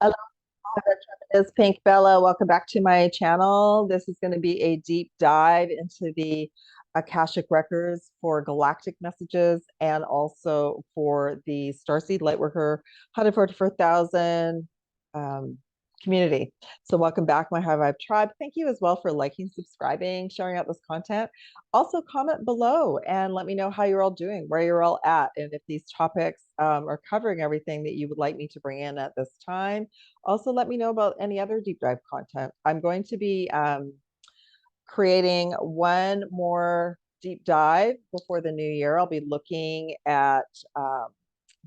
Hello, it's Pink Bella. Welcome back to my channel. This is going to be a deep dive into the Akashic records for galactic messages and also for the Starseed Lightworker 144,000 um, community. So welcome back, my High Vibe tribe. Thank you as well for liking, subscribing, sharing out this content. Also comment below and let me know how you're all doing, where you're all at, and if these topics are covering everything that you would like me to bring in at this time. Also, let me know about any other deep dive content. I'm going to be creating one more deep dive before the new year. I'll be looking at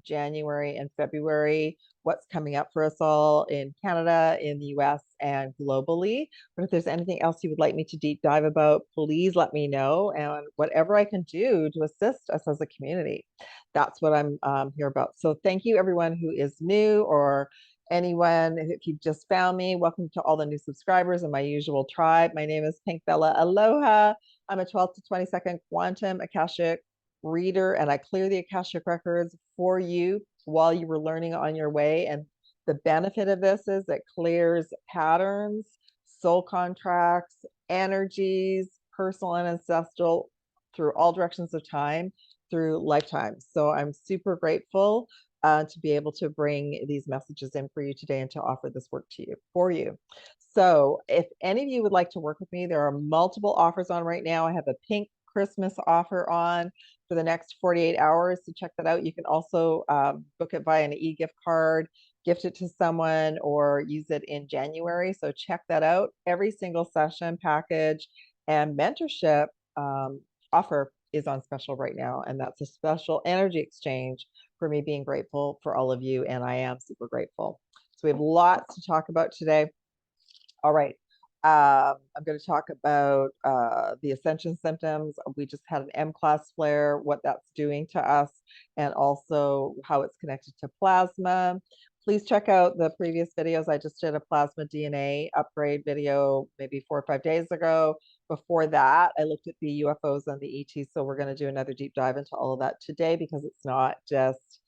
January and February, what's coming up for us all in Canada, in the US, and globally. But if there's anything else you would like me to deep dive about, please let me know. And whatever I can do to assist us as a community, that's what I'm here about. So thank you, everyone who is new or anyone, if you've just found me, welcome to all the new subscribers and my usual tribe. My name is Pink Bella Aloha. I'm a 12 to 22nd quantum Akashic reader, and I clear the Akashic records for you while you were learning on your way. And the benefit of this is it clears patterns, soul contracts, energies, personal and ancestral through all directions of time, through lifetimes. So I'm super grateful to be able to bring these messages in for you today and to offer this work to you for you. So if any of you would like to work with me, there are multiple offers on right now. I have a pink Christmas offer on for the next 48 hours. So check that out. You can also book it via an e-gift card, gift it to someone, or use it in January. So check that out. Every single session, package, and mentorship offer is on special right now. And that's a special energy exchange for me being grateful for all of you. And I am super grateful. So we have lots to talk about today. All right. I'm going to talk about the Ascension symptoms. We just had an M-class flare, what that's doing to us, and also how it's connected to plasma. Please check out the previous videos. I just did a plasma DNA upgrade video maybe 4 or 5 days ago. Before that, I looked at the UFOs and the ETs. So we're going to do another deep dive into all of that today because it's not just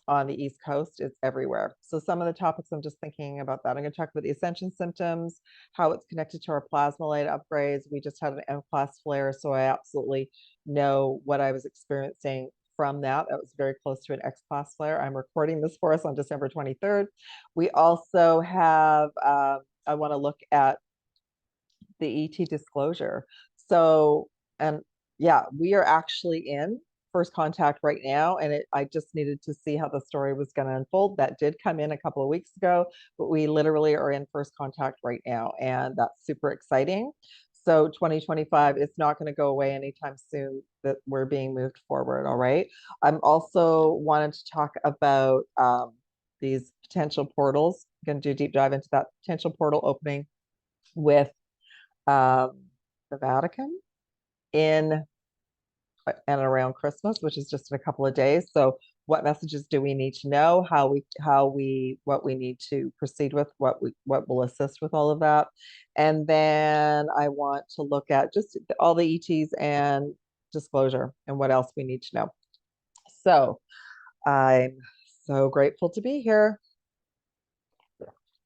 on the East Coast, it's everywhere. So some of the topics I'm just thinking about that. I'm going to talk about the Ascension symptoms, how it's connected to our plasma light upgrades. We just had an M-class flare, so I absolutely know what I was experiencing from that. That was very close to an X-class flare. I'm recording this for us on December 23rd. We also have, I want to look at the ET disclosure. So, and yeah, we are actually in first contact right now, and I just needed to see how the story was going to unfold. That did come in a couple of weeks ago, but we literally are in first contact right now, and that's super exciting. So 2025 is not going to go away anytime soon, that we're being moved forward. All right. I'm also wanted to talk about these potential portals. I'm going to do a deep dive into that potential portal opening with um, the Vatican in and around Christmas, which is just in a couple of days. So what messages do we need to know? What we need to proceed with, what will assist with all of that. And then I want to look at just all the ETs and disclosure and what else we need to know. So I'm so grateful to be here.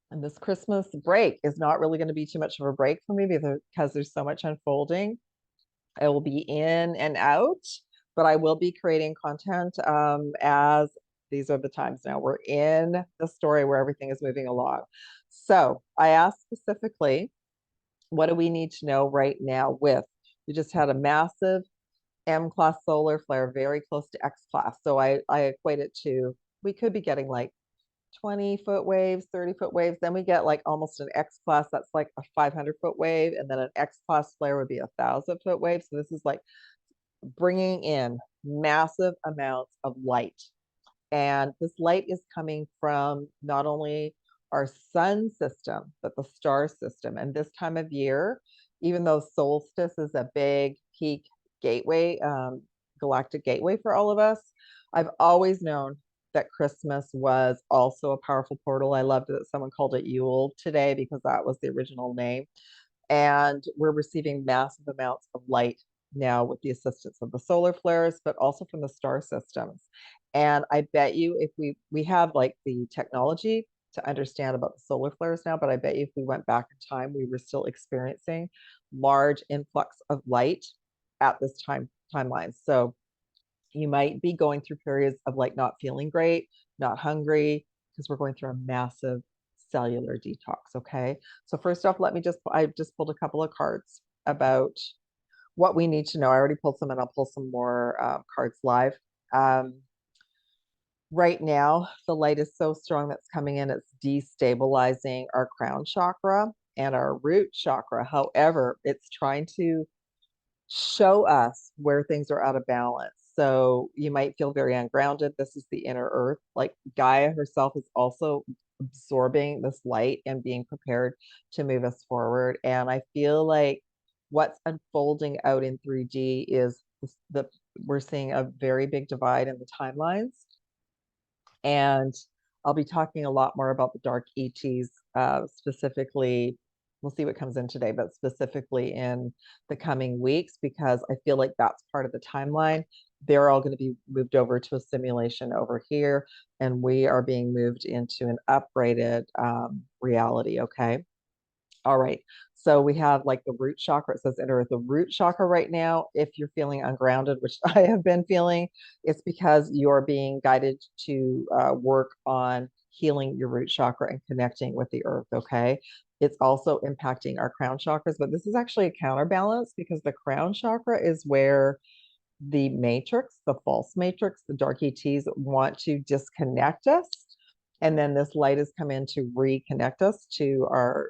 And this Christmas break is not really going to be too much of a break for me because there's so much unfolding. I will be in and out, but I will be creating content as these are the times now. We're in the story where everything is moving along. So I asked specifically, what do we need to know right now we just had a massive M-class solar flare, very close to X-class. So I equate it to, we could be getting like 20-foot waves, 30-foot waves. Then we get like almost an X class that's like a 500-foot wave. And then an X class flare would be a 1,000-foot wave. So this is like bringing in massive amounts of light. And this light is coming from not only our sun system, but the star system. And this time of year, even though solstice is a big peak gateway, galactic gateway for all of us, I've always known that Christmas was also a powerful portal. I loved that someone called it Yule today because that was the original name. And we're receiving massive amounts of light now with the assistance of the solar flares, but also from the star systems. And I bet you if we have like the technology to understand about the solar flares now, but I bet you if we went back in time, we were still experiencing large influx of light at this timeline. So you might be going through periods of like not feeling great, not hungry, because we're going through a massive cellular detox. Okay. So first off, I just pulled a couple of cards about what we need to know. I already pulled some and I'll pull some more cards live. Right now, the light is so strong that's coming in, it's destabilizing our crown chakra and our root chakra. However, it's trying to show us where things are out of balance. So you might feel very ungrounded. This is the inner earth. Like Gaia herself is also absorbing this light and being prepared to move us forward. And I feel like what's unfolding out in 3D is we're seeing a very big divide in the timelines. And I'll be talking a lot more about the dark ETs, specifically. We'll see what comes in today, but specifically in the coming weeks, because I feel like that's part of the timeline. They're all going to be moved over to a simulation over here, and we are being moved into an upgraded reality. Okay. All right. So we have like the root chakra. It says enter the root chakra right now. If you're feeling ungrounded, which I have been feeling, it's because you're being guided to work on healing your root chakra and connecting with the earth. Okay. It's also impacting our crown chakras, but this is actually a counterbalance because the crown chakra is where the matrix, the false matrix, the dark ETs want to disconnect us. And then this light has come in to reconnect us to our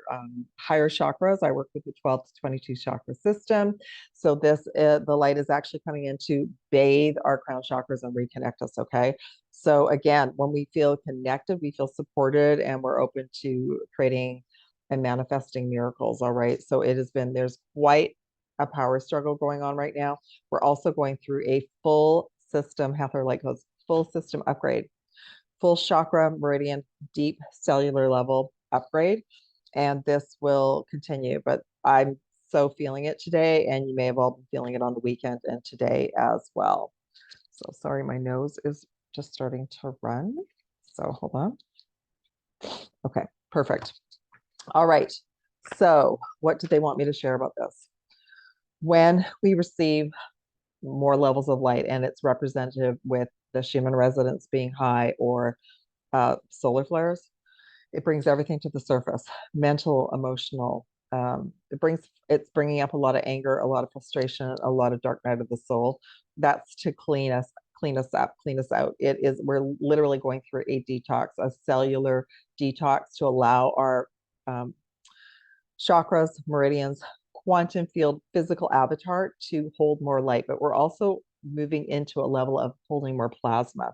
higher chakras. I work with the 12 to 22 chakra system. So the light is actually coming in to bathe our crown chakras and reconnect us. Okay. So again, when we feel connected, we feel supported, and we're open to creating and manifesting miracles. All right. So there's quite a power struggle going on right now. We're also going through a full system, Heather like goes, full system upgrade, full chakra, meridian, deep cellular level upgrade. And this will continue, but I'm so feeling it today, and you may have all been feeling it on the weekend and today as well. So sorry, my nose is just starting to run. So hold on. Okay, perfect. All right. So what did they want me to share about this? When we receive more levels of light, and it's representative with the Schumann resonance being high or solar flares, it brings everything to the surface, mental, emotional. It's bringing up a lot of anger, a lot of frustration, a lot of dark night of the soul. That's to clean us up, clean us out. We're literally going through a detox, a cellular detox, to allow our chakras, meridians, quantum field, physical avatar to hold more light. But we're also moving into a level of holding more plasma.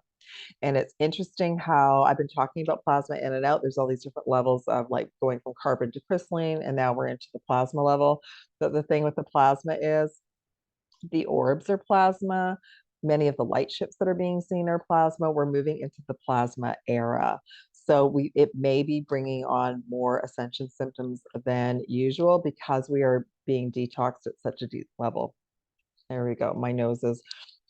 And it's interesting how I've been talking about plasma in and out. There's all these different levels of like going from carbon to crystalline, and now we're into the plasma level. But the thing with the plasma is the orbs are plasma. Many of the light ships that are being seen are plasma. We're moving into the plasma era. So it may be bringing on more ascension symptoms than usual because we are being detoxed at such a deep level. There we go. My nose is,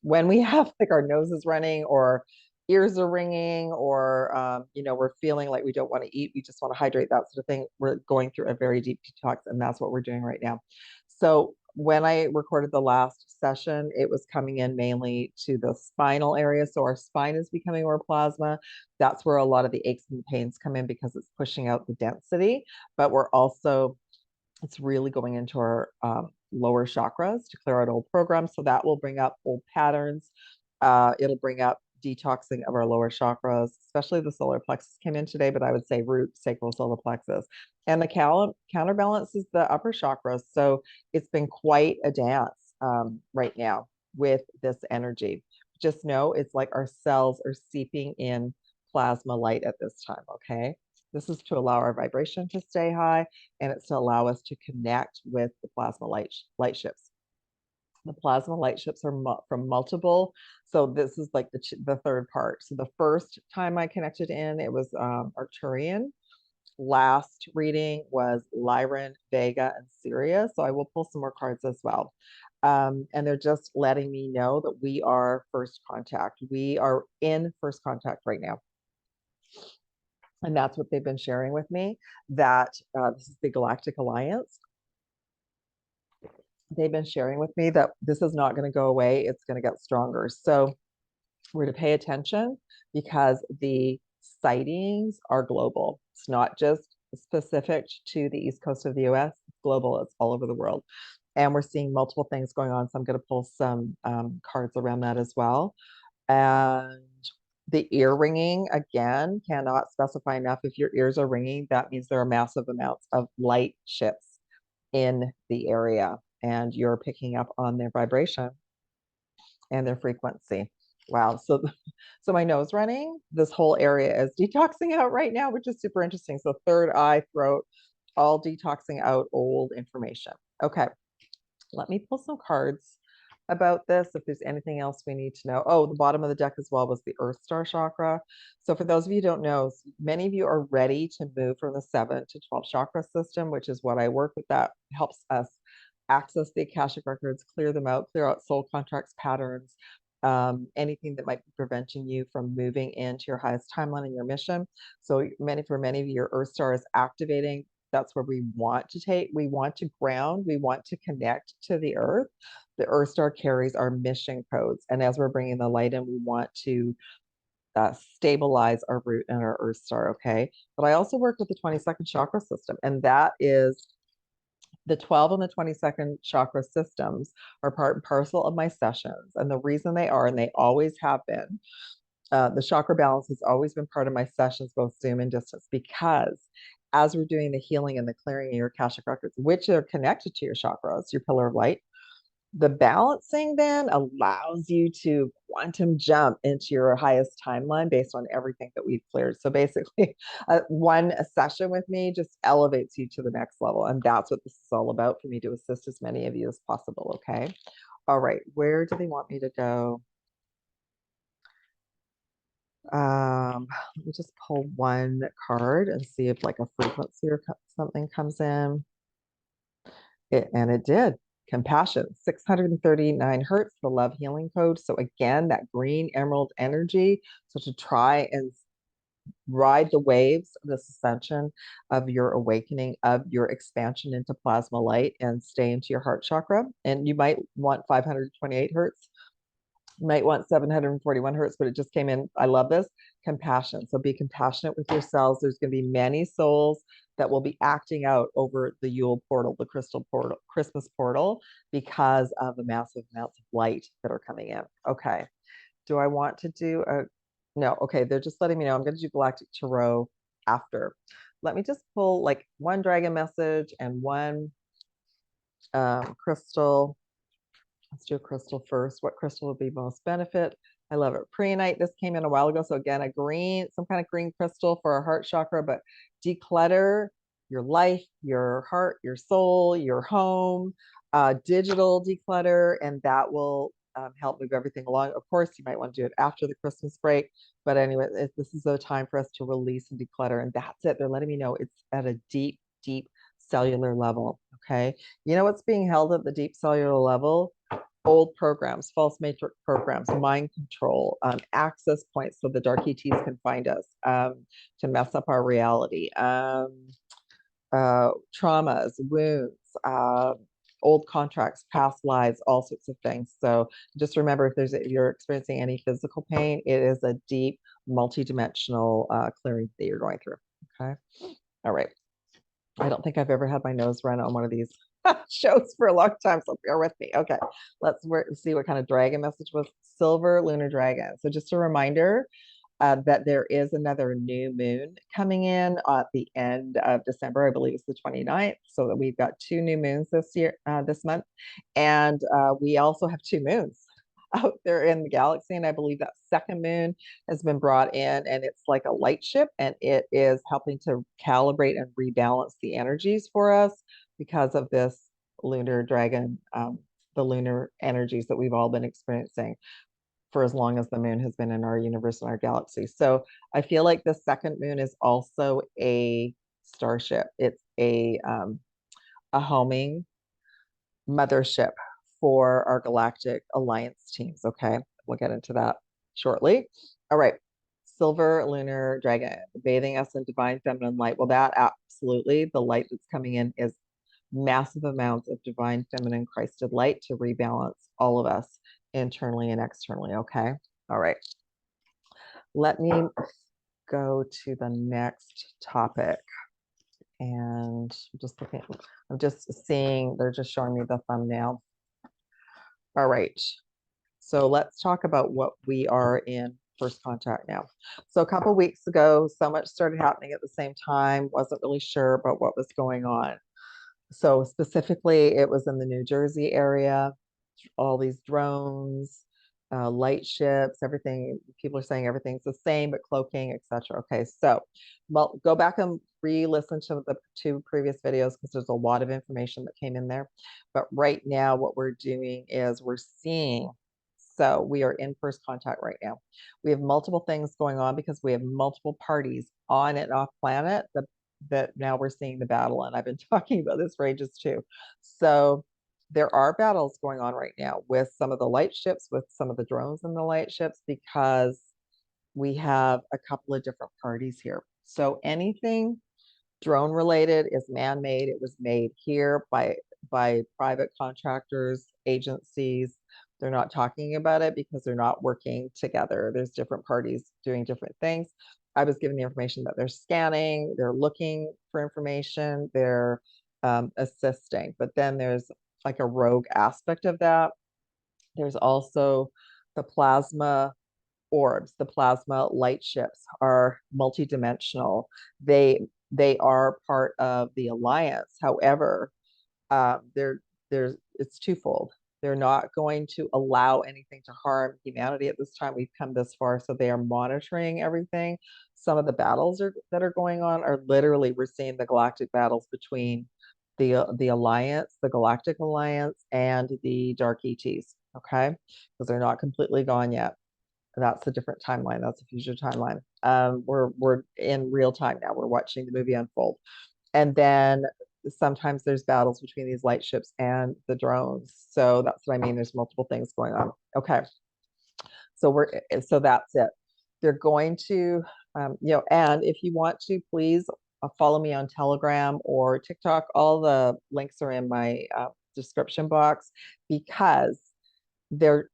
when we have like our nose is running or ears are ringing, or we're feeling like we don't want to eat, we just want to hydrate, that sort of thing. We're going through a very deep detox, and that's what we're doing right now. So when I recorded the last session, it was coming in mainly to the spinal area. So our spine is becoming more plasma. That's where a lot of the aches and pains come in because it's pushing out the density. But it's really going into our lower chakras to clear out old programs. So that will bring up old patterns. It'll bring up detoxing of our lower chakras, especially the solar plexus came in today, but I would say root, sacral, solar plexus. And the counterbalance is the upper chakras. So it's been quite a dance right now with this energy. Just know it's like our cells are seeping in plasma light at this time, okay? This is to allow our vibration to stay high, and it's to allow us to connect with the plasma light ships. The plasma light ships are from multiple. So this is like the third part. So the first time I connected in, it was Arcturian. Last reading was Lyran, Vega, and Sirius. So I will pull some more cards as well. And they're just letting me know that we are first contact. We are in first contact right now. And that's what they've been sharing with me, that this is the Galactic Alliance. They've been sharing with me that this is not going to go away. It's going to get stronger. So we're to pay attention because the sightings are global. It's not just specific to the East Coast of the US, it's global, it's all over the world. And we're seeing multiple things going on. So I'm going to pull some cards around that as well. And the ear ringing, again, cannot specify enough. If your ears are ringing, that means there are massive amounts of light shifts in the area, and you're picking up on their vibration and their frequency. Wow. So my nose running, this whole area is detoxing out right now, which is super interesting. So third eye, throat, all detoxing out old information. Okay. Let me pull some cards about this if there's anything else we need to know. Oh, the bottom of the deck as well was the Earth Star chakra. So for those of you who don't know, many of you are ready to move from the 7 to 12 chakra system, which is what I work with. That helps us access the Akashic records, clear them out, clear out soul contracts, patterns, anything that might be preventing you from moving into your highest timeline and your mission. So for many of you, your Earth Star is activating. That's where we want to ground, we want to connect to the earth. The Earth Star carries our mission codes. And as we're bringing the light in, we want to stabilize our root and our Earth Star, okay? But I also work with the 22nd chakra system, and that is the 12 and the 22nd chakra systems are part and parcel of my sessions. And the reason they are, and they always have been, the chakra balance has always been part of my sessions, both Zoom and distance, because as we're doing the healing and the clearing of your Akashic records, which are connected to your chakras, your pillar of light, the balancing then allows you to quantum jump into your highest timeline based on everything that we've cleared. So basically, one session with me just elevates you to the next level. And that's what this is all about, for me to assist as many of you as possible. Okay. All right. Where do they want me to go? Let me just pull one card and see if like a frequency or something comes in. And it did. Compassion, 639 hertz, the love healing code. So again, that green emerald energy. So to try and ride the waves of this ascension, of your awakening, of your expansion into plasma light, and stay into your heart chakra. And you might want 528 hertz. You might want 741 hertz, but it just came in. I love this. Compassion. So be compassionate with yourselves. There's going to be many souls that will be acting out over the Yule portal, the crystal portal, Christmas portal, because of the massive amounts of light that are coming in. Okay. Do I want to do a, no, okay. They're just letting me know. I'm going to do Galactic Tarot after. Let me just pull like one dragon message and one crystal. Let's do a crystal first. What crystal would be most benefit? I love it. Preonite, this came in a while ago. So again, a green, some kind of green crystal for our heart chakra, but declutter your life, your heart, your soul, your home, digital declutter, and that will help move everything along. Of course, you might want to do it after the Christmas break, but anyway, this is a time for us to release and declutter, and that's it. They're letting me know it's at a deep, deep cellular level. Okay. You know what's being held at the deep cellular level? Old programs, false matrix programs, mind control, access points so the dark ETs can find us, to mess up our reality, traumas, wounds, old contracts, past lives, all sorts of things. So just remember, if you're experiencing any physical pain, it is a deep, multi-dimensional clearing that you're going through. Okay. All right. I don't think I've ever had my nose run on one of these shows for a long time, so bear with me. Okay, let's see what kind of dragon message was. Silver lunar dragon. So just a reminder that there is another new moon coming in at the end of December. I believe it's the 29th. So that we've got 2 new moons this month. And we also have 2 moons out there in the galaxy. And I believe that second moon has been brought in, and it's like a light ship, and it is helping to calibrate and rebalance the energies for us because of this lunar dragon, the lunar energies that we've all been experiencing for as long as the moon has been in our universe and our galaxy. So I feel like the second moon is also a starship. It's a homing mothership for our Galactic Alliance teams. Okay, we'll get into that shortly. All right. silver lunar dragon, bathing us in divine feminine light. Well, that absolutely, the light that's coming in is massive amounts of divine feminine Christed light to rebalance all of us internally and externally. Okay. All right. Let me go to the next topic. And I'm just looking, I'm just seeing, they're just showing me the thumbnail. All right. So let's talk about what we are in first contact now. So a couple weeks ago, so much started happening at the same time, wasn't really sure about what was going on. So specifically, it was in the New Jersey area, all these drones, light ships, everything. People are saying everything's the same, but cloaking, etc. Okay, so well, go back and re-listen to the 2 previous videos because there's a lot of information that came in there. But right now, what we're doing is we're seeing. So we are in first contact right now. We have multiple things going on because we have multiple parties on and off planet that now we're seeing the battle. And I've been talking about this for ages too. So there are battles going on right now with some of the light ships, with some of the drones in the light ships, because we have a couple of different parties here. So anything drone related is man-made. It was made here by private contractors, agencies. They're not talking about it because they're not working together. There's different parties doing different things. I was given the information that they're scanning, they're looking for information, they're assisting. But then there's like a rogue aspect of that. There's also the plasma orbs. The plasma light ships are multidimensional. They are part of the alliance. However, there's it's twofold. They're not going to allow anything to harm humanity at this time. We've come this far, so they are monitoring everything. Some of the battles that are going on are literally, we're seeing the galactic battles between the alliance, the Galactic Alliance, and the Dark ETs. Okay, because they're not completely gone yet. That's a different timeline. That's a future timeline. We're in real time now. We're watching the movie unfold, and then sometimes there's battles between these light ships and the drones. So that's what I mean. There's multiple things going on. Okay, so that's it. They're going to, and if you want to, please follow me on Telegram or TikTok. All the links are in my description box because they're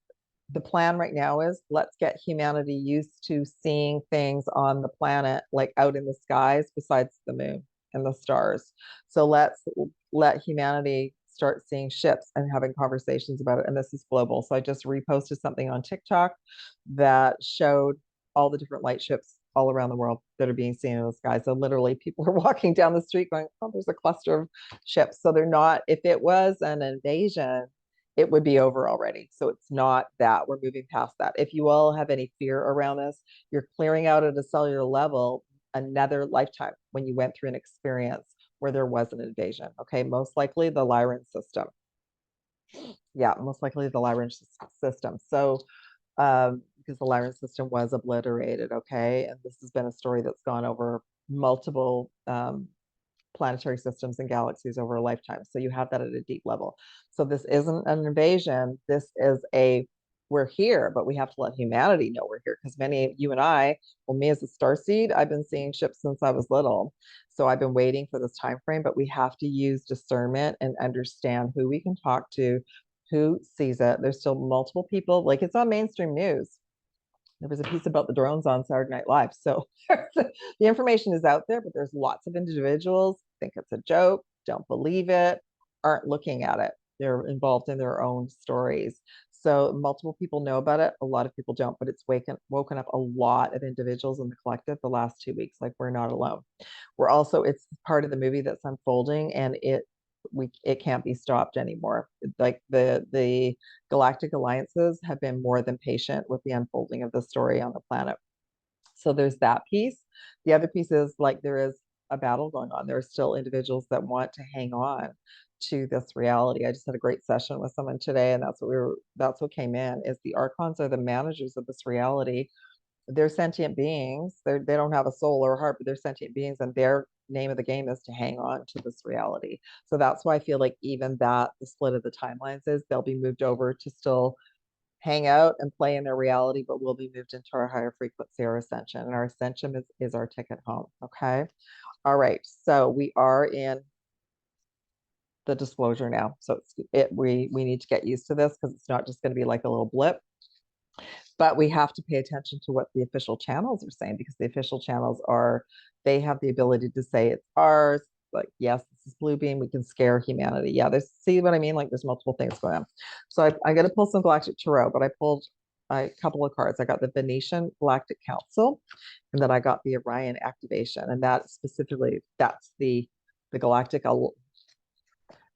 the plan right now is let's get humanity used to seeing things on the planet, like out in the skies besides the moon and the stars. So let's let humanity start seeing ships and having conversations about it. And this is global. So I just reposted something on TikTok that showed all the different light ships all around the world that are being seen in the sky. So literally people are walking down the street going, oh, there's a cluster of ships. So they're not, if it was an invasion, it would be over already. So it's not that. We're moving past that. If you all have any fear around this, you're clearing out at a cellular level another lifetime when you went through an experience where there was an invasion. Okay, most likely the Lyran system. Yeah, most likely the Lyran system. So because the Lyran system was obliterated. Okay, and this has been a story that's gone over multiple planetary systems and galaxies over a lifetime. So you have that at a deep level. So this isn't an invasion. This is we're here, but we have to let humanity know we're here because many, you and I, well, me as a starseed, I've been seeing ships since I was little. So I've been waiting for this time frame, but we have to use discernment and understand who we can talk to, who sees it. There's still multiple people, like it's on mainstream news. There was a piece about the drones on Saturday Night Live. So the information is out there, but there's lots of individuals think it's a joke, don't believe it, aren't looking at it. They're involved in their own stories. So multiple people know about it. A lot of people don't, but it's woken up a lot of individuals in the collective the last 2 weeks. Like we're not alone. It's part of the movie that's unfolding, and it can't be stopped anymore. Like the galactic alliances have been more than patient with the unfolding of the story on the planet. So there's that piece. The other piece is like there is a battle going on. There are still individuals that want to hang on to this reality. I just had a great session with someone today, and that's what came in is the archons are the managers of this reality. They're sentient beings. They don't have a soul or a heart, but they're sentient beings, and their name of the game is to hang on to this reality. So that's why I feel like even that the split of the timelines is they'll be moved over to still hang out and play in their reality, but we'll be moved into our higher frequency, our ascension. And our ascension is our ticket home. Okay. All right. So we are in the disclosure now. So we need to get used to this because it's not just going to be like a little blip, but we have to pay attention to what the official channels are saying, because the official channels they have the ability to say it's ours. Like, yes, this is blue beam. We can scare humanity. Yeah, see what I mean? Like there's multiple things going on. So I'm going to pull some Galactic Tarot, but I pulled a couple of cards. I got the Venetian Galactic Council, and then I got the Orion Activation. And that specifically, that's the Galactic Alliance.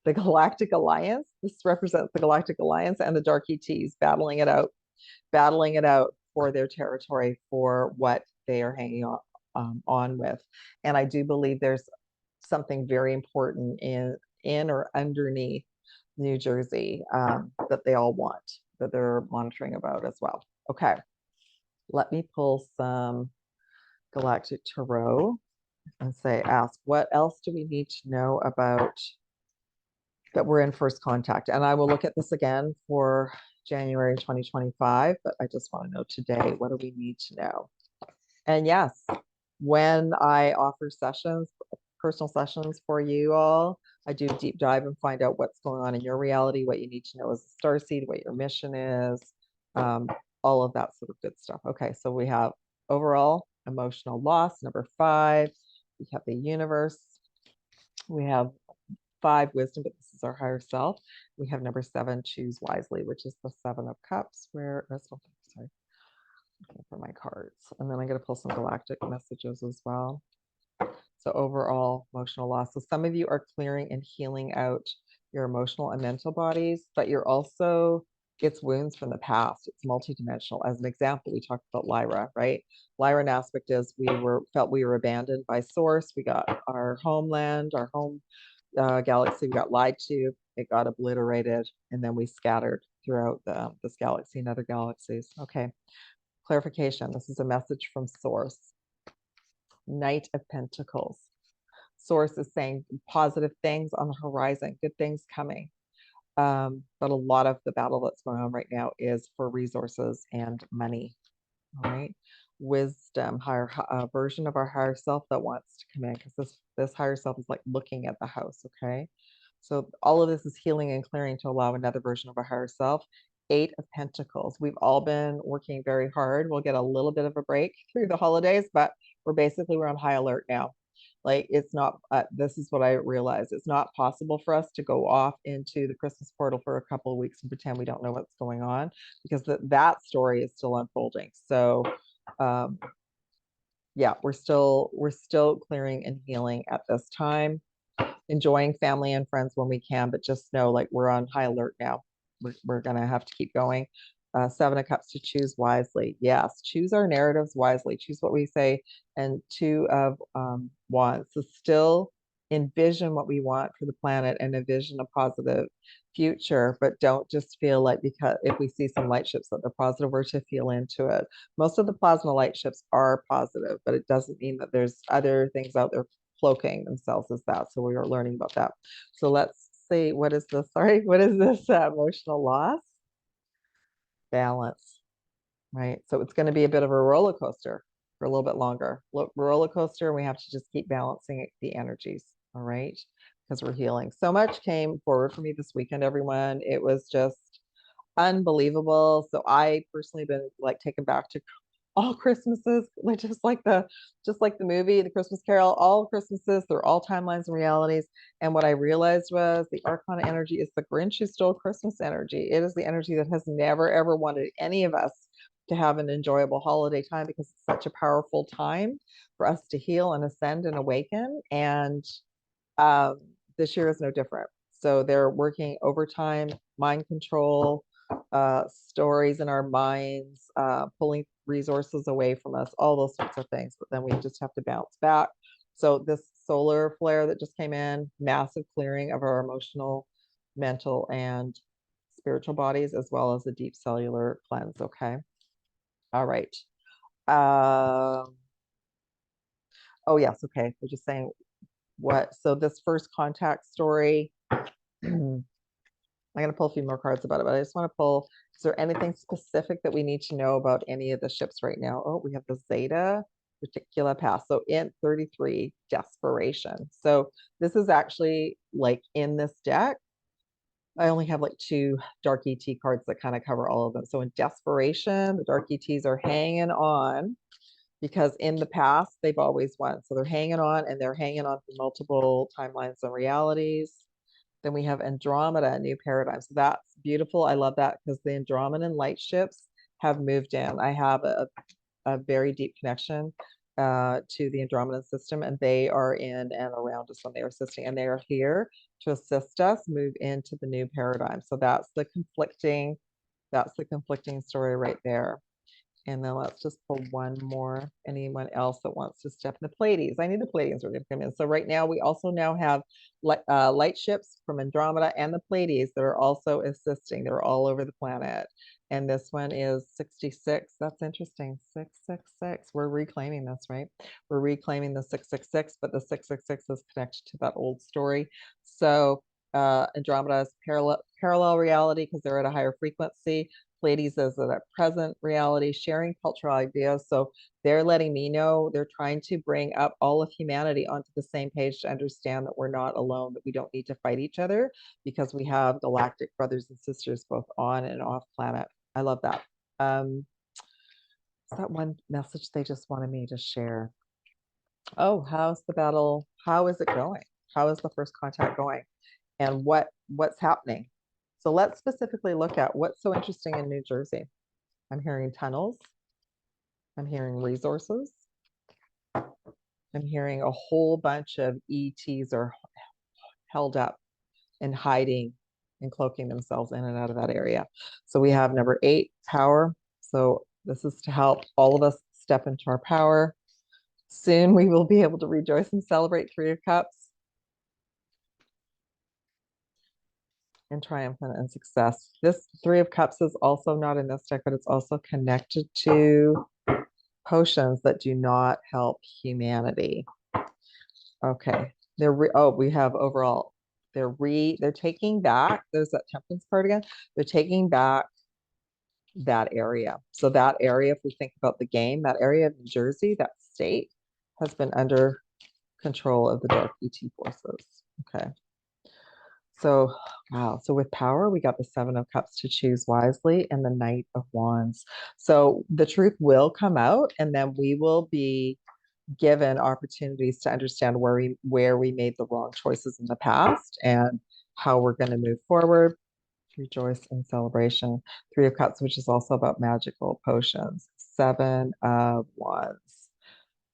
This represents the Galactic Alliance and the Dark ETs battling it out for their territory, for what they are hanging on with. And I do believe there's something very important in or underneath New Jersey that they all want, that they're monitoring about as well. Okay, let me pull some Galactic Tarot and ask, what else do we need to know about that we're in first contact? And I will look at this again for January 2025, but I just want to know today, what do we need to know? And yes, when I offer sessions, personal sessions for you all, I do a deep dive and find out what's going on in your reality, what you need to know as a starseed, what your mission is, all of that sort of good stuff. Okay, so we have overall emotional loss, number 5. We have the universe. We have 5, wisdom, but this is our higher self. We have number 7, choose wisely, which is the 7 of cups, where, sorry, looking for my cards. And then I'm going to pull some galactic messages as well. So overall emotional loss. So some of you are clearing and healing out your emotional and mental bodies, but you're also, it's wounds from the past. It's multidimensional. As an example, we talked about Lyra, right? Lyran aspect is felt we were abandoned by source. We got our homeland, our home galaxy, we got lied to, it got obliterated, and then we scattered throughout this galaxy and other galaxies. Okay, clarification. This is a message from source. Knight of Pentacles. Source is saying positive things on the horizon, good things coming. But a lot of the battle that's going on right now is for resources and money. All right. Wisdom, higher version of our higher self that wants to come in, because this higher self is like looking at the house. Okay. So all of this is healing and clearing to allow another version of our higher self. 8 of Pentacles. We've all been working very hard. We'll get a little bit of a break through the holidays, but we're on high alert now. Like it's not, this is what I realized. It's not possible for us to go off into the Christmas portal for a couple of weeks and pretend we don't know what's going on, because that story is still unfolding. So, yeah, we're still clearing and healing at this time, enjoying family and friends when we can, but just know, like, we're on high alert now. We're going to have to keep going. 7 of Cups, to choose wisely. Yes, choose our narratives wisely. Choose what we say. And 2 of Wands. So still envision what we want for the planet and envision a positive future, but don't just feel like, because if we see some light ships that they're positive, we're to feel into it. Most of the plasma light ships are positive, but it doesn't mean that there's other things out there cloaking themselves as that. So we are learning about that. So let's see, what is this? Sorry, what is this emotional loss? Balance, right? So it's going to be a bit of a roller coaster for a little bit longer. Roller coaster, and we have to just keep balancing the energies, all right? Because we're healing. So much came forward for me this weekend, everyone. It was just unbelievable. So I personally been like taken back to all Christmases, like just like the movie, The Christmas Carol, all Christmases, they're all timelines and realities. And what I realized was the Arcana energy is the Grinch who stole Christmas energy. It is the energy that has never, ever wanted any of us to have an enjoyable holiday time, because it's such a powerful time for us to heal and ascend and awaken. And this year is no different. So they're working overtime, mind control, stories in our minds, pulling resources away from us, all those sorts of things. But then we just have to bounce back. So this solar flare that just came in, massive clearing of our emotional, mental, and spiritual bodies, as well as a deep cellular cleanse. Okay. All right. Oh, yes. Okay. We're just saying what. So this first contact story, I'm going to pull a few more cards about it, but I just want to pull, is there anything specific that we need to know about any of the ships right now? Oh, we have the Zeta Reticula Pass. So in 33, Desperation. So this is actually like in this deck, I only have like 2 dark ET cards that kind of cover all of them. So in Desperation, the dark ETs are hanging on because in the past they've always won. So they're hanging on, and they're hanging on for multiple timelines and realities. Then we have Andromeda, New Paradigm. So that's beautiful. I love that because the Andromedan light ships have moved in. I have a very deep connection to the Andromedan system, and they are in and around us when they are assisting, and they are here to assist us move into the new paradigm. So that's the conflicting story right there. And then let's just pull one more. Anyone else that wants to step in the Pleiades? I need the Pleiades are going to come in. So right now we also now have light ships from Andromeda and the Pleiades that are also assisting. They're all over the planet. And this one is 66. That's interesting. 666. We're reclaiming this, right? We're reclaiming the 666, but the 666 is connected to that old story. So Andromeda is parallel reality because they're at a higher frequency. Pleiades is at a present reality, sharing cultural ideas. So they're letting me know they're trying to bring up all of humanity onto the same page to understand that we're not alone, that we don't need to fight each other because we have galactic brothers and sisters both on and off planet. I love that. Is that one message they just wanted me to share? Oh, how's the battle? How is it going? How is the first contact going? And what's happening? So let's specifically look at what's so interesting in New Jersey. I'm hearing tunnels. I'm hearing resources. I'm hearing a whole bunch of ETs are held up and hiding and cloaking themselves in and out of that area. So we have number 8, power. So this is to help all of us step into our power. Soon we will be able to rejoice and celebrate 3 of Cups. And triumphant and success. This 3 of Cups is also not in this deck, but it's also connected to potions that do not help humanity. Okay. We have overall, they're taking back, there's that temperance card again. They're taking back that area. So that area, if we think about the game, that area of New Jersey, that state has been under control of the dark ET forces. Okay. So, wow. So with power, we got the 7 of Cups to choose wisely and the Knight of Wands. So the truth will come out, and then we will be given opportunities to understand where we made the wrong choices in the past and how we're going to move forward. Rejoice in celebration. 3 of Cups, which is also about magical potions. 7 of Wands.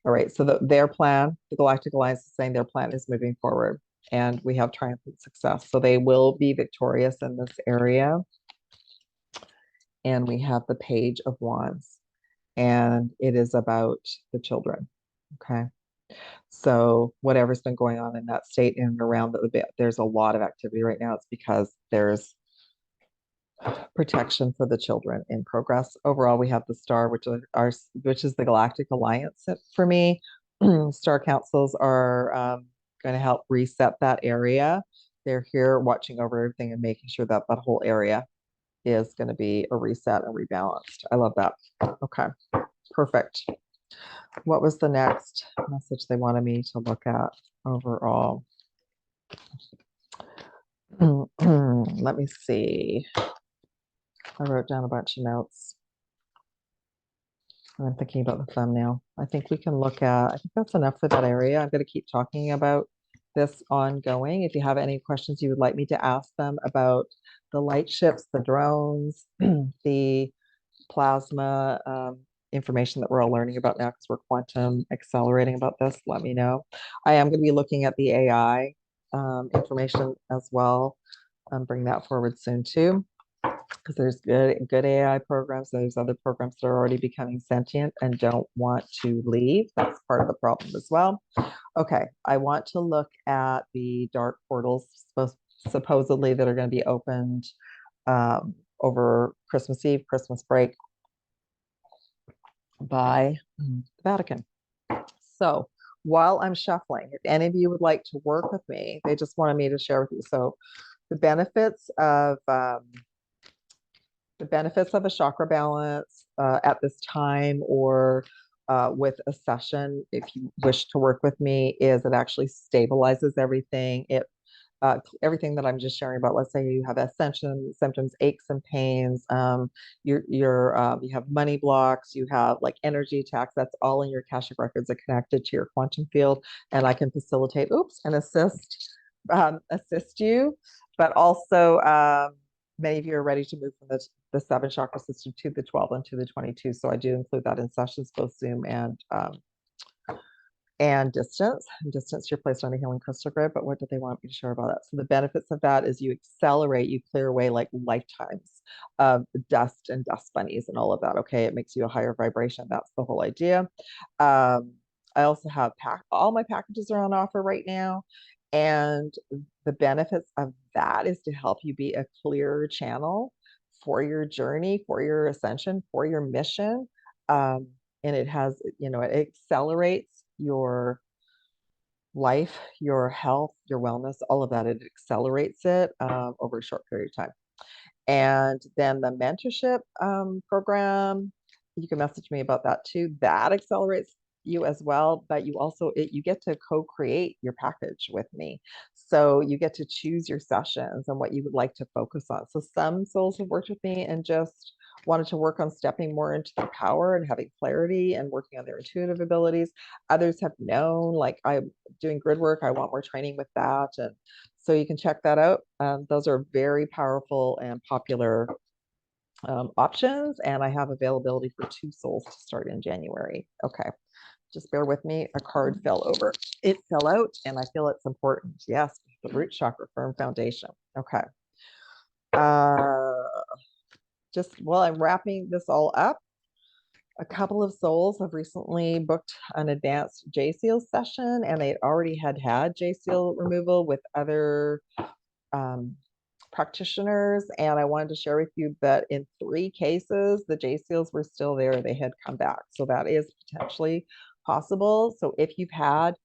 All right. So their plan, the Galactic Alliance is saying their plan is moving forward, and we have triumphant success. So they will be victorious in this area. And we have the Page of Wands, and it is about the children. Okay. So whatever's been going on in that state and around there's a lot of activity right now. It's because there's protection for the children in progress. Overall, we have the Star, which is the Galactic Alliance for me. Star councils are going to help reset that area. They're here watching over everything and making sure that that whole area is going to be a reset and rebalanced. I love that. Okay, perfect. What was the next message they wanted me to look at overall? Let me see. I wrote down a bunch of notes. I'm thinking about the thumbnail. I think that's enough for that area. I'm going to keep talking about this ongoing. If you have any questions you would like me to ask them about the light ships, the drones, the plasma information that we're all learning about now because we're quantum accelerating about this, let me know. I am going to be looking at the AI information as well. Bring that forward soon too, because there's good AI programs. There's other programs that are already becoming sentient and don't want to leave. That's part of the problem as well. Okay, I want to look at the dark portals supposedly that are going to be opened over Christmas Eve, Christmas break by the Vatican. So while I'm shuffling, if any of you would like to work with me, they just wanted me to share with you. So The benefits of a chakra balance at this time, or with a session, if you wish to work with me, is it actually stabilizes everything. Everything that I'm just sharing about. Let's say you have ascension symptoms, aches and pains, you have money blocks, you have like energy attacks. That's all in your Akashic records are connected to your quantum field, and I can facilitate, and assist you. But also, many of you are ready to move from the 7 chakra system to the 12 and to the 22. So I do include that in sessions, both Zoom and distance. Distance, you're placed on a healing crystal grid, but what do they want me to share about that? So the benefits of that is you accelerate, you clear away like lifetimes of dust and dust bunnies and all of that. Okay, it makes you a higher vibration. That's the whole idea. I also have all my packages are on offer right now, and the benefits of that is to help you be a clearer channel for your journey, for your ascension, for your mission. And it has, it accelerates your life, your health, your wellness, all of that. It accelerates it over a short period of time. And then the mentorship program, you can message me about that too. That accelerates you as well, but you get to co-create your package with me. So you get to choose your sessions and what you would like to focus on. So some souls have worked with me and just wanted to work on stepping more into their power and having clarity and working on their intuitive abilities. Others have known, like, I'm doing grid work, I want more training with that. And so you can check that out. Those are very powerful and popular options, and I have availability for 2 souls to start in January. Okay, just bear with me. A card fell over. It fell out, and I feel it's important. Yes, the root chakra, firm foundation. Okay. Just while I'm wrapping this all up, a couple of souls have recently booked an advanced JSEALS session, and they already had JSEAL removal with other practitioners. And I wanted to share with you that in 3 cases, the JSEALs were still there. They had come back. So that is potentially possible. So if you've had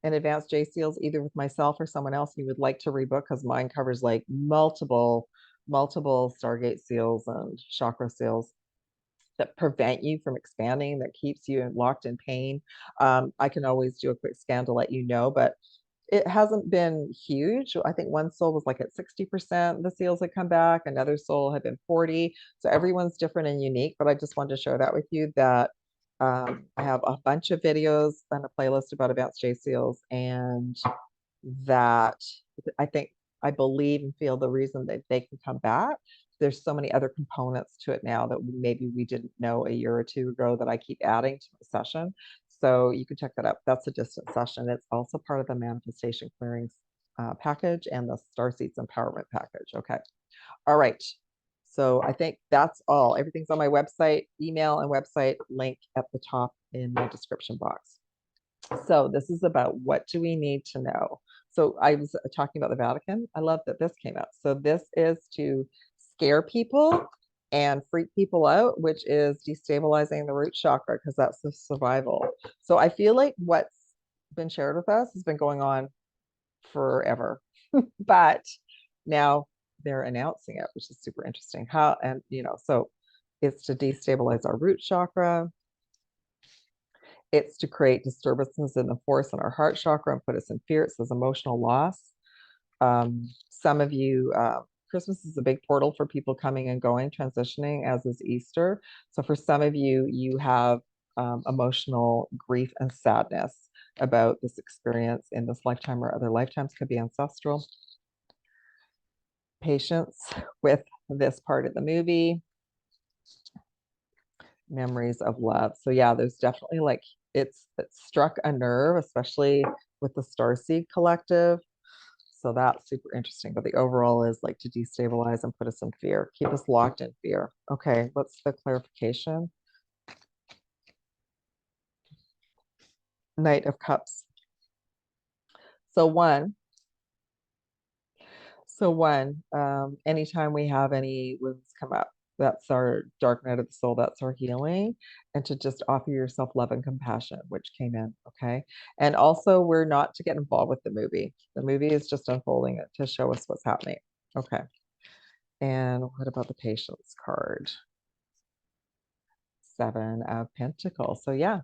an advanced JSEALs, either with myself or someone else, you would like to rebook, because mine covers like multiple Stargate seals and chakra seals that prevent you from expanding, that keeps you locked in pain. I can always do a quick scan to let you know, but it hasn't been huge. I think one soul was like at 60%, the seals had come back, another soul had been 40. So everyone's different and unique, but I just wanted to share that with you, that I have a bunch of videos and a playlist about advanced JSEALs, and that I believe and feel the reason that they can come back. There's so many other components to it now that maybe we didn't know a year or 2 ago that I keep adding to the session. So you can check that out. That's a distant session. It's also part of the manifestation clearings package and the Starseeds empowerment package. Okay. All right. So I think that's all. Everything's on my website, email and website link at the top in the description box. So this is about what do we need to know. So I was talking about the Vatican. I love that this came out. So this is to scare people and freak people out, which is destabilizing the root chakra, because that's the survival. So I feel like what's been shared with us has been going on forever, but now they're announcing it, which is super interesting. So it's to destabilize our root chakra. It's to create disturbances in the force in our heart chakra and put us in fear. It says emotional loss. Some of you, Christmas is a big portal for people coming and going, transitioning, as is Easter. So for some of you, you have emotional grief and sadness about this experience in this lifetime or other lifetimes, could be ancestral. Patience with this part of the movie. Memories of love. So yeah, there's definitely like, it struck a nerve, especially with the Starseed Collective. So that's super interesting. But the overall is like to destabilize and put us in fear, keep us locked in fear. Okay, what's the clarification? Knight of Cups. So one, anytime we have any wounds come up, that's our dark night of the soul, that's our healing, and to just offer yourself love and compassion, which came in. Okay. And also, we're not to get involved with the movie. The movie is just unfolding it to show us what's happening. Okay. And what about the patience card? 7 of Pentacles. So yeah,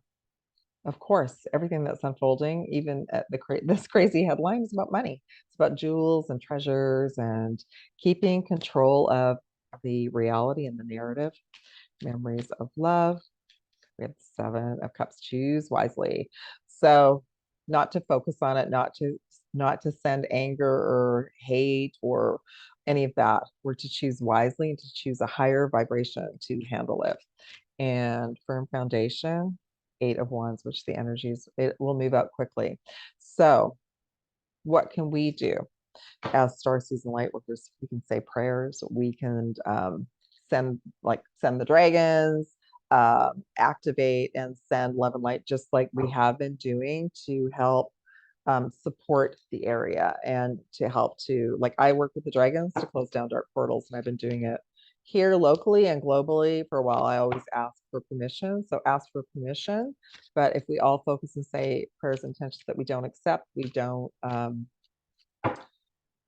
of course, everything that's unfolding, even at this crazy headline, is about money. It's about jewels and treasures and keeping control of the reality and the narrative. Memories of love. We have 7 of Cups. Choose wisely. So not to focus on it, not to send anger or hate or any of that. We're to choose wisely and to choose a higher vibration to handle it. And firm foundation, 8 of Wands, which the energies, it will move out quickly. So what can we do as star season light workers? We can say prayers. We can send the dragons, activate and send love and light, just like we have been doing to help support the area and to help to, like, I work with the dragons to close down dark portals, and I've been doing it here locally and globally for a while. I always ask for permission. So ask for permission. But if we all focus and say prayers and intentions that we don't accept, we don't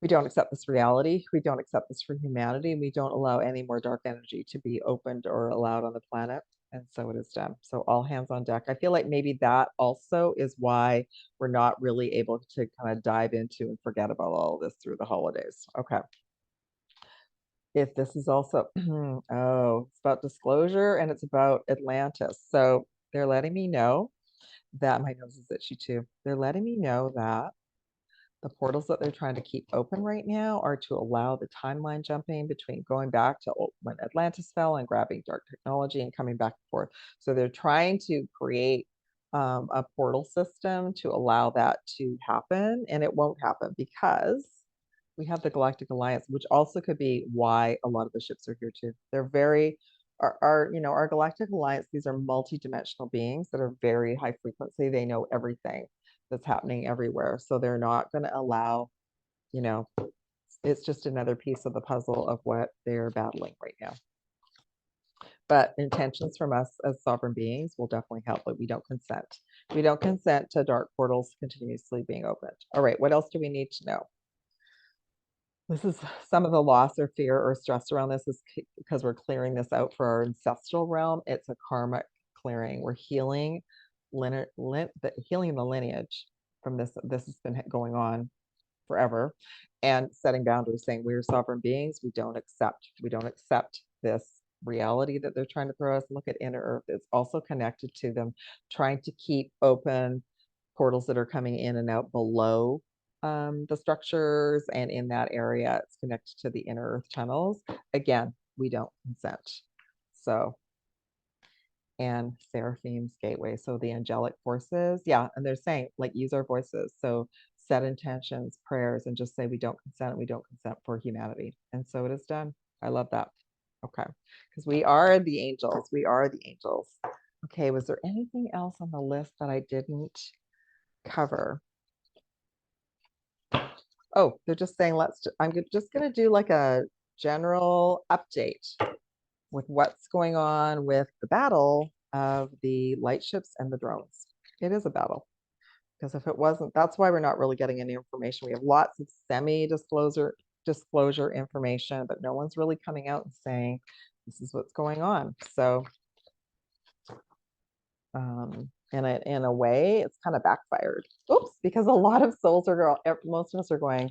accept this reality. We don't accept this for humanity. We don't allow any more dark energy to be opened or allowed on the planet. And so it is done. So all hands on deck. I feel like maybe that also is why we're not really able to kind of dive into and forget about all of this through the holidays. Okay. If this is also, oh, it's about disclosure and it's about Atlantis. So they're letting me know that my nose is itchy too. They're letting me know that the portals that they're trying to keep open right now are to allow the timeline jumping between going back to when Atlantis fell and grabbing dark technology and coming back and forth. So they're trying to create a portal system to allow that to happen, and it won't happen because we have the Galactic Alliance, which also could be why a lot of the ships are here too. They're very our Galactic Alliance, these are multi-dimensional beings that are very high frequency. They know everything that's happening everywhere. So they're not going to allow, you know, it's just another piece of the puzzle of what they're battling right now. But intentions from us as sovereign beings will definitely help, but we don't consent. We don't consent to dark portals continuously being opened. All right, what else do we need to know? This is some of the loss or fear or stress around this is because we're clearing this out for our ancestral realm. It's a karmic clearing. We're healing healing the lineage from this. This has been going on forever, and setting boundaries, saying we're sovereign beings. We don't accept this reality that they're trying to throw us. Look at inner earth. It's also connected to them trying to keep open portals that are coming in and out below the structures, and in that area it's connected to the inner earth tunnels. Again, we don't consent. So, and Seraphim's gateway, so the angelic forces, yeah, and they're saying, like, use our voices. So set intentions, prayers, and just say we don't consent for humanity. And so it is done. I love that. Okay, because we are the angels. Okay, was there anything else on the list that I didn't cover? Oh, they're just saying, I'm just going to do like a general update with what's going on with the battle of the light ships and the drones. It is a battle, because if it wasn't, that's why we're not really getting any information. We have lots of disclosure information, but no one's really coming out and saying this is what's going on. So in a way, it's kind of backfired. Oops, because a lot of souls are, most of us are going,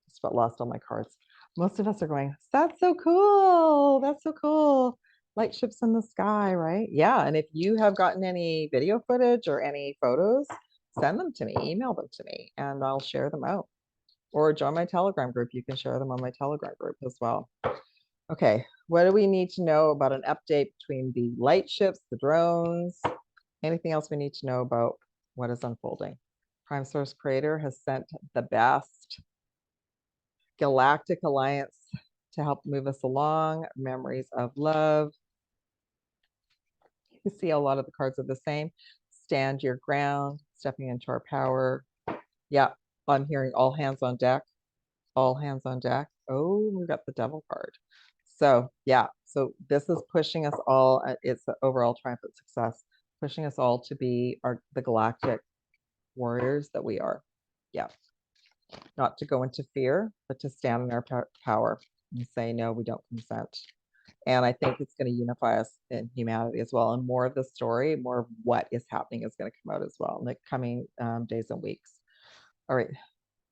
just about lost all my cards. Most of us are going, that's so cool. That's so cool. Light ships in the sky, right? Yeah. And if you have gotten any video footage or any photos, send them to me, email them to me, and I'll share them out. Or join my Telegram group. You can share them on my Telegram group as well. Okay. What do we need to know about an update between the light ships, the drones? Anything else we need to know about what is unfolding? Prime Source Creator has sent the best Galactic Alliance to help move us along. Memories of love. You see a lot of the cards are the same. Stand your ground, stepping into our power. Yeah, I'm hearing all hands on deck. All hands on deck. Oh, we got the devil card. So yeah, so this is pushing us all. It's the overall triumphant success, pushing us all to be the galactic warriors that we are. Yeah. not to go into fear, but to stand in our power and say, no, we don't consent. And I think it's going to unify us in humanity as well. And more of the story, more of what is happening is going to come out as well in the coming days and weeks. All right,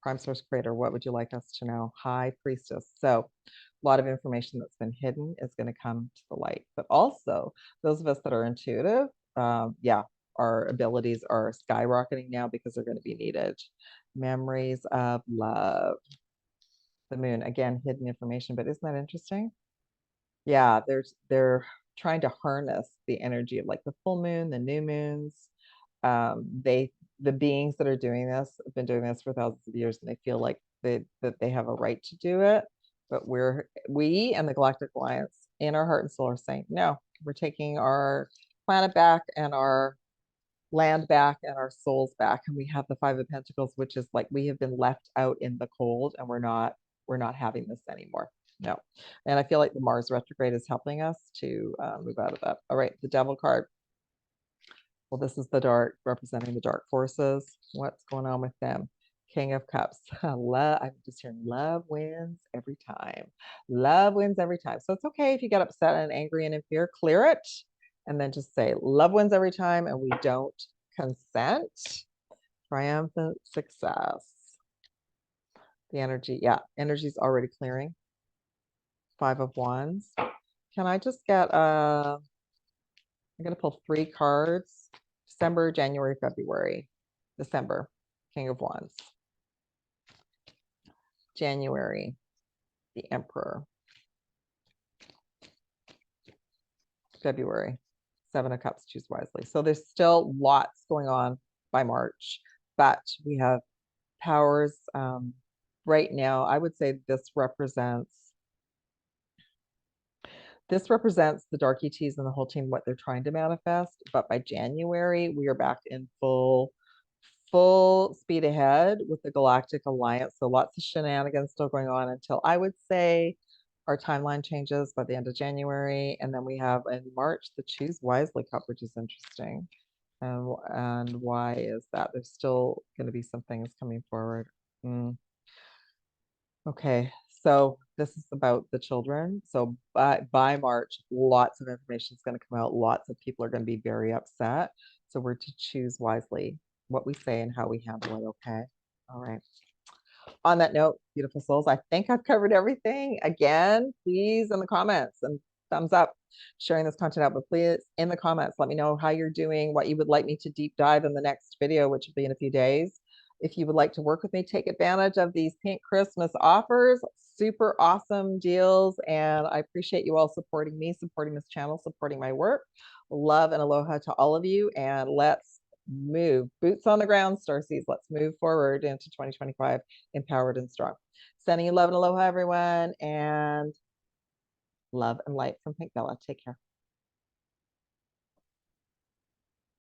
Prime Source Creator, what would you like us to know? High Priestess. So a lot of information that's been hidden is going to come to the light. But also, those of us that are intuitive, yeah, our abilities are skyrocketing now because they're going to be needed. Memories of love. The moon, again, hidden information, but isn't that interesting? Yeah, they're trying to harness the energy of like the full moon, the new moons. The beings that are doing this have been doing this for thousands of years, and they feel like that they have a right to do it. But we and the Galactic Alliance in our heart and soul are saying, no, we're taking our planet back and our land back and our souls back. And we have the Five of Pentacles, which is like we have been left out in the cold, and we're not having this anymore. No. And I feel like the Mars retrograde is helping us to move out of that. All right, the Devil card. Well, this is the dark, representing the dark forces. What's going on with them? King of Cups. I'm just hearing love wins every time. Love wins every time. So it's okay if you get upset and angry and in fear, clear it. And then just say, love wins every time, and we don't consent. Triumphant success. The energy, yeah, energy's already clearing. Five of Wands. Can I just get I'm gonna pull 3 cards. December, January, February. December, King of Wands. January, the Emperor. February, Seven of Cups, choose wisely. So there's still lots going on by March, but we have powers right now. I would say this represents the dark ETs and the whole team, what they're trying to manifest. But by January, we are back in full speed ahead with the Galactic Alliance. So lots of shenanigans still going on until I would say our timeline changes by the end of January. And then we have in March the Choose Wisely Cup, which is interesting. And why is that? There's still going to be some things coming forward. Okay, so this is about the children. So by March, lots of information is going to come out. Lots of people are going to be very upset. So we're to choose wisely what we say and how we handle it, okay? All right. On that note, beautiful souls, I think I've covered everything. Again, please in the comments and thumbs up sharing this content out, but please in the comments, let me know how you're doing, what you would like me to deep dive in the next video, which will be in a few days. If you would like to work with me, take advantage of these pink Christmas offers, super awesome deals. And I appreciate you all supporting me, supporting this channel, supporting my work. Love and aloha to all of you. And let's move, boots on the ground, Starseeds. Let's move forward into 2025, empowered and strong. Sending you love and aloha, everyone. And love and light from PinkBella. Take care.